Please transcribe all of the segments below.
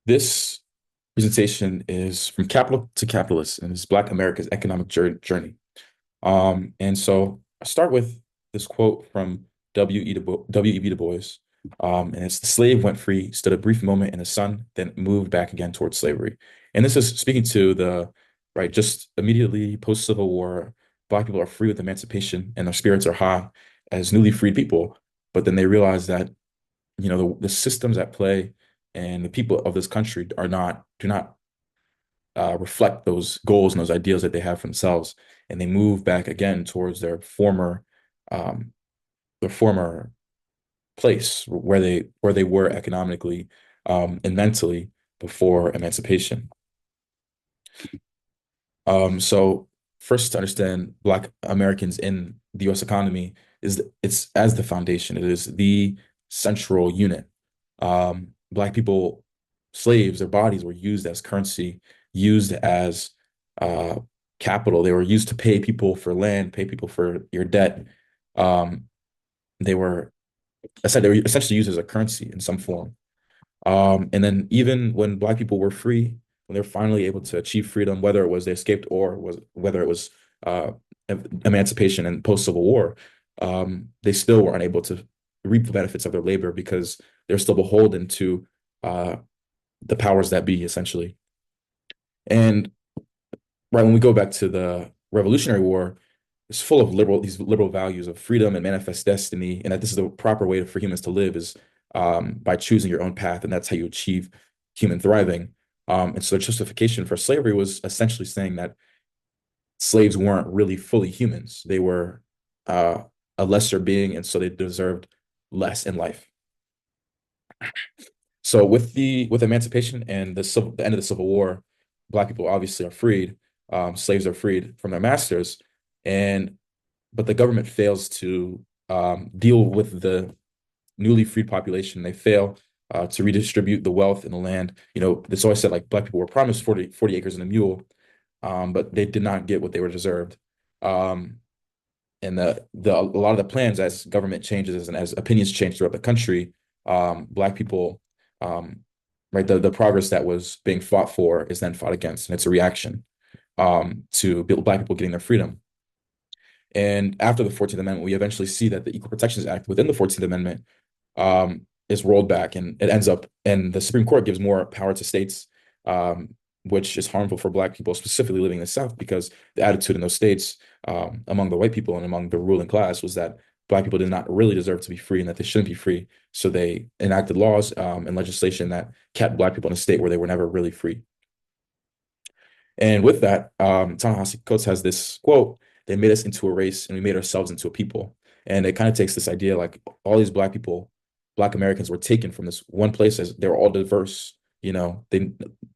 This presentation is From Capital to Capitalist and it's Black America's economic journey. And so I start with this quote from W.E.B. Du Bois. And it's the slave went free, stood a brief moment in the sun, then moved back again towards slavery. And this is speaking to right, just immediately post-Civil War, Black people are free with emancipation and their spirits are high as newly freed people. But then they realize that the systems at play and the people of this country do not reflect those goals and those ideals that they have for themselves, and they move back again towards um, their former place where they were economically and mentally before emancipation. So first, to understand Black Americans in the U.S. economy it's as the foundation. It is the central unit. Black people, slaves, their bodies were used as currency, used as uh, capital. They were used to pay people for land, pay people for your debt. Um, they were I said they were essentially used as a currency in some form. And then even when Black people were free, when they were finally able to achieve freedom, whether it was they escaped or was whether it was uh, emancipation and post-Civil War, they still were unable to reap the benefits of their labor because they're still beholden to uh, the powers that be, essentially. And right when we go back to the Revolutionary War, it's full of these liberal values of freedom and manifest destiny, and that this is the proper way for humans to live is by choosing your own path, and that's how you achieve human thriving. And so the justification for slavery was essentially saying that slaves weren't really fully humans; they were uh, a lesser being, and so they deserved less in life. So with emancipation and the end of the Civil War, Black people obviously are freed. Slaves are freed from their masters, and but the government fails to deal with the newly freed population. They fail to redistribute the wealth in the land. It's always said like Black people were promised 40 acres and a mule, but they did not get what they were deserved. Um, and a lot of the plans, as government changes and as opinions change throughout the country, Black people, um, right, the progress that was being fought for is then fought against, and it's a reaction to Black people getting their freedom. And after the 14th Amendment, we eventually see that the Equal Protections Act within the 14th Amendment is rolled back, and it ends up, and the Supreme Court gives more power to states, um, which is harmful for Black people, specifically living in the South, because the attitude in those states among the white people and among the ruling class was that Black people did not really deserve to be free and that they shouldn't be free. So they enacted laws and legislation that kept Black people in a state where they were never really free. And with that, Ta-Nehisi Coates has this quote: "They made us into a race, and we made ourselves into a people." And it kind of takes this idea like all these Black people, Black Americans, were taken from this one place as they were all diverse. They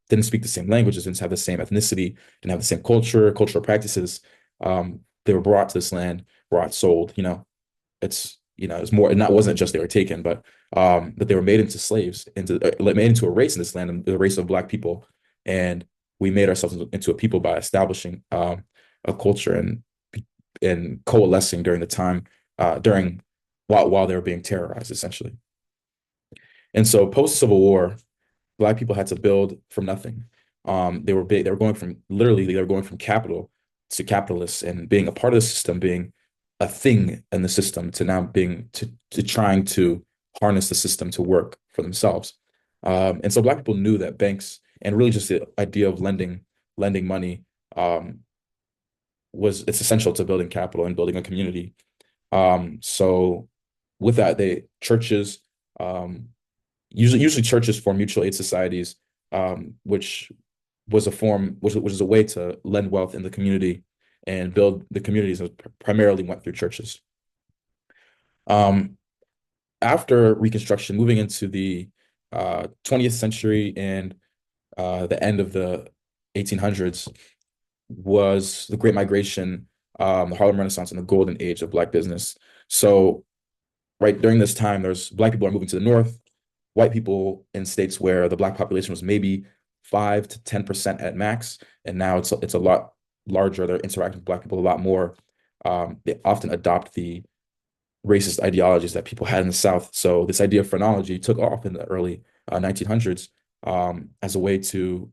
didn't speak the same languages, didn't have the same ethnicity, didn't have the same cultural practices. They were brought to this land, brought, sold. It's more. It wasn't just they were taken, but they were made into slaves, made into a race in this land, the race of Black people, and we made ourselves into a people by establishing a culture and coalescing during the time during while they were being terrorized, essentially. And so post Civil War, Black people had to build from nothing. They were big. They were going from literally they were going from capital to capitalists and being a part of the system, being a thing in the system, to now being to trying to harness the system to work for themselves. And so Black people knew that banks and really just the idea of lending money um, it's essential to building capital and building a community. So with that, they churches um, usually churches form mutual aid societies, which which is a way to lend wealth in the community and build the communities that primarily went through churches. Um, After Reconstruction, moving into the 20th century and the end of the 1800s was the Great Migration, the Harlem Renaissance, and the golden age of Black business. So, right during this time, there's Black people are moving to the north, white people in states where the Black population was maybe 5 to 10% at max, and now it's a lot larger. They're interacting with Black people a lot more. They often adopt the racist ideologies that people had in the South. So this idea of phrenology took off in the early 1900s, as a way to,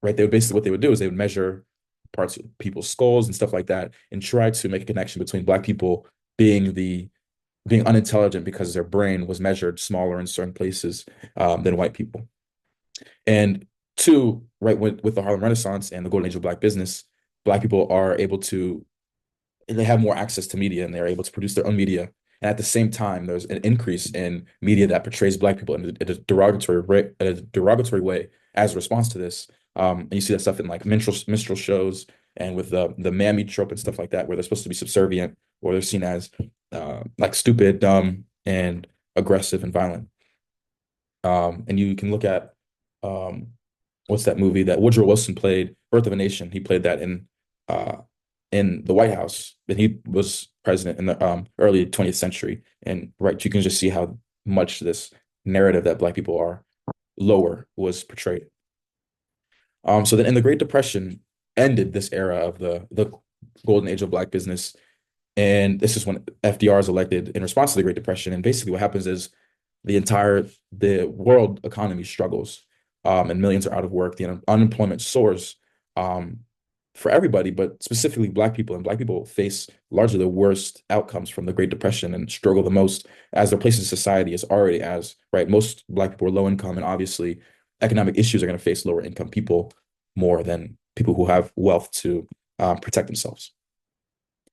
right? They would basically, what they would do is they would measure parts of people's skulls and stuff like that, and try to make a connection between Black people being the being unintelligent because their brain was measured smaller in certain places than white people. And two, right, with the Harlem Renaissance and the golden age of Black business, Black people are able to, they have more access to media and they're able to produce their own media. And at the same time, there's an increase in media that portrays Black people in a derogatory way as a response to this. And you see that stuff in like minstrel shows and with the mammy trope and stuff like that, where they're supposed to be subservient or they're seen as like stupid, dumb, and aggressive and violent. And you can look at um, what's that movie that Woodrow Wilson played, Birth of a Nation. He played that uh, in the White House, and he was president in the early 20th century. And right, you can just see how much this narrative that Black people are lower was portrayed. So then, in the Great Depression, ended this era of the golden age of Black business, and this is when FDR is elected in response to the Great Depression. And basically, what happens is the world economy struggles, and millions are out of work. The unemployment soars um, for everybody, but specifically Black people. And Black people face largely the worst outcomes from the Great Depression and struggle the most, as their place in society is already as right. Most Black people are low income, and obviously, economic issues are going to face lower income people more than people who have wealth to protect themselves.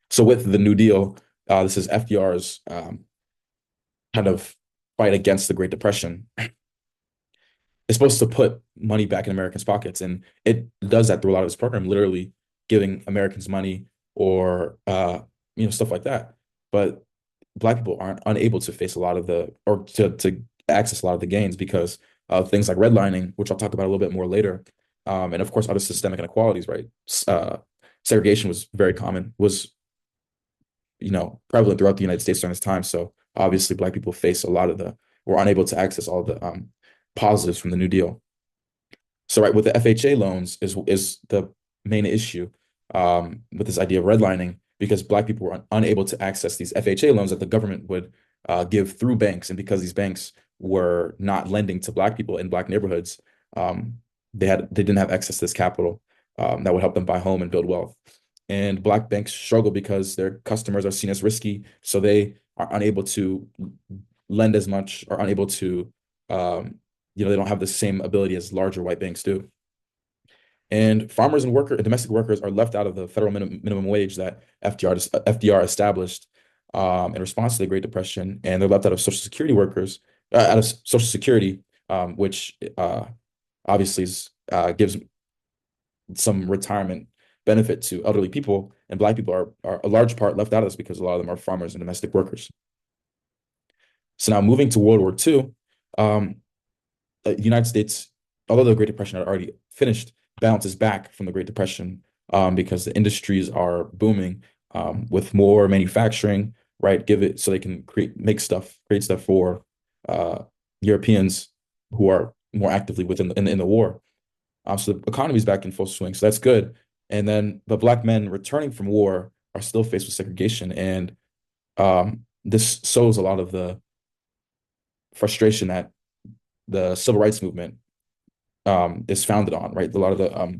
So with the New Deal, this is FDR's kind of fight against the Great Depression. It's supposed to put money back in Americans' pockets, and it does that through a lot of this program, literally giving Americans money or stuff like that. But Black people aren't unable to face a lot of the or to access a lot of the gains because of things like redlining, which I'll talk about a little bit more later, and of course other systemic inequalities. Right, segregation was very common, was prevalent throughout the United States during this time. So obviously, Black people face a lot of were unable to access all the positives from the New Deal. So right with the FHA loans is the main issue with this idea of redlining because Black people were unable to access these FHA loans that the government would give through banks, and because these banks were not lending to Black people in Black neighborhoods, um, they didn't have access to this capital that would help them buy home and build wealth. And Black banks struggle because their customers are seen as risky, so they are unable to lend as much, or unable to they don't have the same ability as larger white banks do. And farmers and domestic workers are left out of the federal minimum wage that FDR established in response to the Great Depression, and they're left out of Social Security workers, out of Social Security, which obviously gives some retirement benefit to elderly people, and Black people are a large part left out of this because a lot of them are farmers and domestic workers. So now moving to World War II, the United States, although the Great Depression had already finished, bounces back from the Great Depression because the industries are booming with more manufacturing, right? Give it so they can create stuff for Europeans who are more actively within in the war. So the economy is back in full swing, so that's good. And then the Black men returning from war are still faced with segregation, and this sows a lot of the frustration that the civil rights movement is founded on, right? A lot of the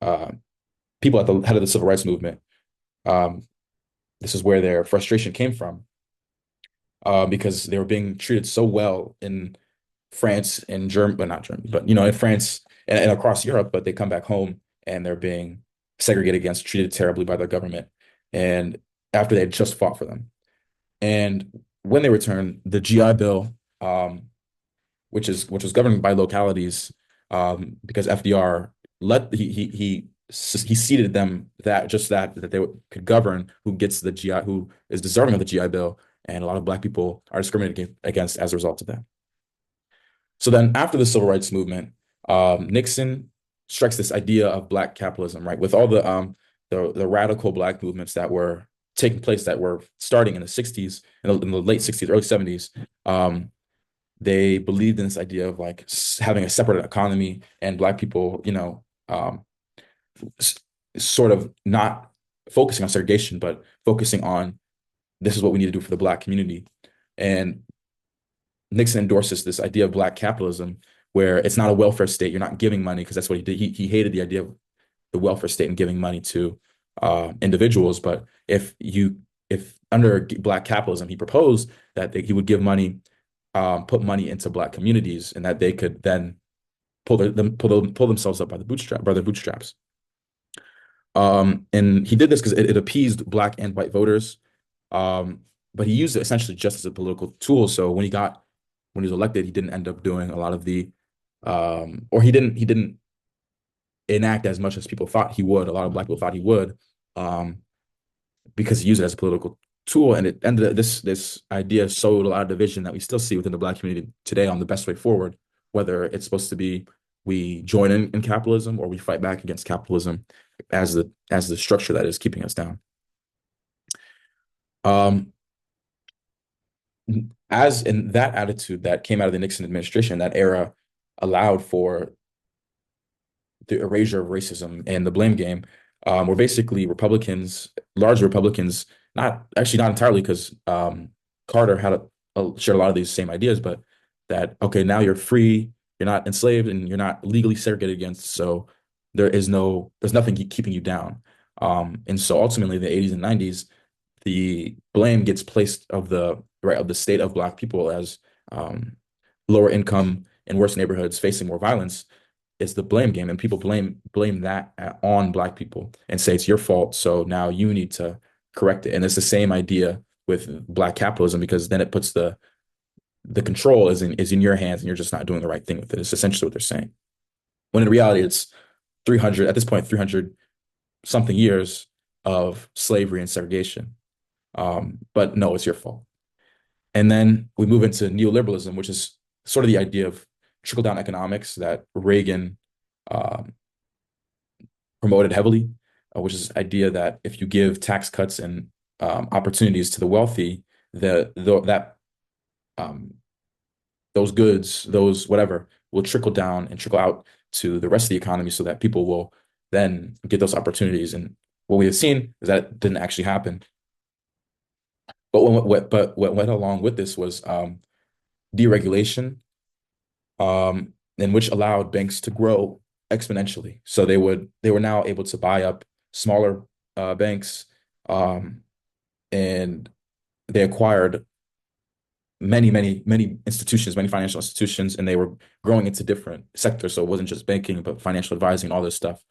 uh, people at the head of the civil rights movement, um, this is where their frustration came from, because they were being treated so well in France and Germany, but not Germany, but in France and across Europe, but they come back home and they're being segregated against, treated terribly by the government, and after they had just fought for them. And when they return, the GI Bill, which was governed by localities, because FDR let he seated them that they could govern who gets the GI, who is deserving of the GI Bill, and a lot of Black people are discriminated against as a result of that. So then after the civil rights movement, Nixon strikes this idea of Black capitalism, right? With all the radical Black movements that were taking place, that were starting in the 60s, in the late 60s, early 70s, they believed in this idea of like having a separate economy and Black people, sort of not focusing on segregation, but focusing on this is what we need to do for the Black community. And Nixon endorses this idea of Black capitalism, where it's not a welfare state. You're not giving money because that's what he did. He hated the idea of the welfare state and giving money to individuals. But if under black capitalism, he proposed that he would give money, put money into black communities, and that they could then pull themselves up by their bootstraps. And he did this because it appeased black and white voters. Um, but he used it essentially just as a political tool. So when he was elected, he didn't end up doing a lot of the or he didn't enact as much as people thought he would. A lot of black people thought he would, um, because he used it as a political tool, and it ended this idea sowed a lot of division that we still see within the black community today on the best way forward, whether it's supposed to be we join in capitalism or we fight back against capitalism as the structure that is keeping us down. Um, as in that attitude that came out of the Nixon administration, that era allowed for the erasure of racism and the blame game, where basically Republicans, large Republicans, not entirely, because Carter shared a lot of these same ideas, but that okay, now you're free, you're not enslaved, and you're not legally segregated against, so there's nothing keeping you down. And so ultimately, in the 80s and 90s, the blame gets placed of the state of Black people as lower income and worse neighborhoods facing more violence. It's the blame game, and people blame that on Black people and say it's your fault. So now you need to correct it. And it's the same idea with Black capitalism, because then it puts the control is in your hands, and you're just not doing the right thing with it. It's essentially what they're saying. When in reality, it's 300 at this point, 300 something years of slavery and segregation. But no, it's your fault. And then we move into neoliberalism, which is sort of the idea of trickle down economics that Reagan um, promoted heavily, which is this idea that if you give tax cuts and opportunities to the wealthy, that um, those goods, those whatever, will trickle down and trickle out to the rest of the economy, so that people will then get those opportunities. And what we have seen is that it didn't actually happen. What went along with this was deregulation, in which allowed banks to grow exponentially. So they were now able to buy up smaller banks, um, and they acquired many institutions, many financial institutions, and they were growing into different sectors. So it wasn't just banking, but financial advising, all this stuff.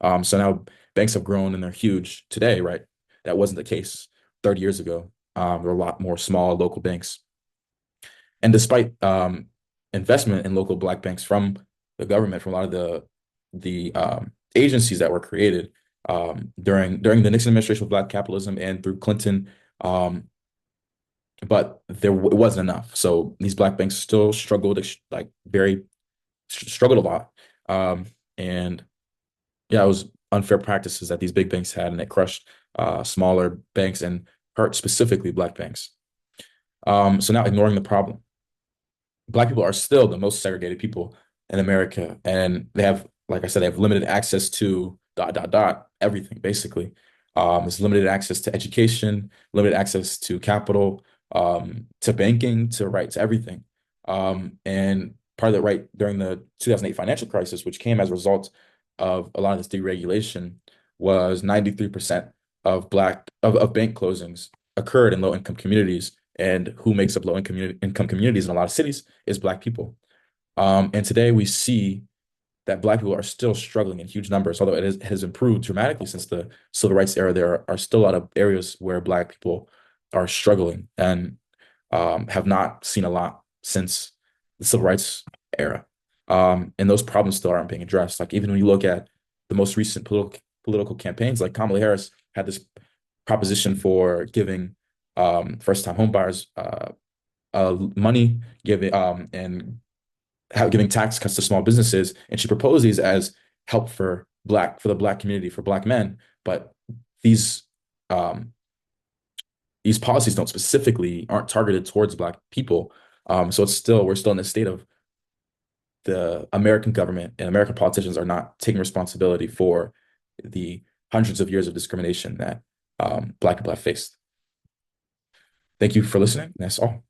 So now banks have grown and they're huge today, right? That wasn't the case 30 years ago. There were a lot more small local banks. And despite investment in local Black banks from the government, from a lot of the agencies that were created during the Nixon administration with Black capitalism and through Clinton, but it wasn't enough. So these Black banks still struggled, like very struggled a lot, and yeah, it was unfair practices that these big banks had, and it crushed smaller banks and hurt specifically Black banks. So now, ignoring the problem, Black people are still the most segregated people in America, and they have, like I said, they have limited access to everything basically. It's limited access to education, limited access to capital, to banking, to right to everything. And part of the right during the 2008 financial crisis, which came as a result of a lot of this deregulation, was 93% of bank closings occurred in low income communities. And who makes up low income communities in a lot of cities is Black people. And today we see that Black people are still struggling in huge numbers, although has improved dramatically since the civil rights era. There are still a lot of areas where Black people are struggling and have not seen a lot since the civil rights era. And those problems still aren't being addressed. Like, even when you look at the most recent political campaigns, like Kamala Harris had this proposition for giving first-time homebuyers money, giving tax cuts to small businesses, and she proposed these as help for the Black community, for Black men. But these um, these policies don't specifically aren't targeted towards Black people. So we're still in this state of the American government and American politicians are not taking responsibility for the hundreds of years of discrimination that Black people have faced. Thank you for listening. That's all.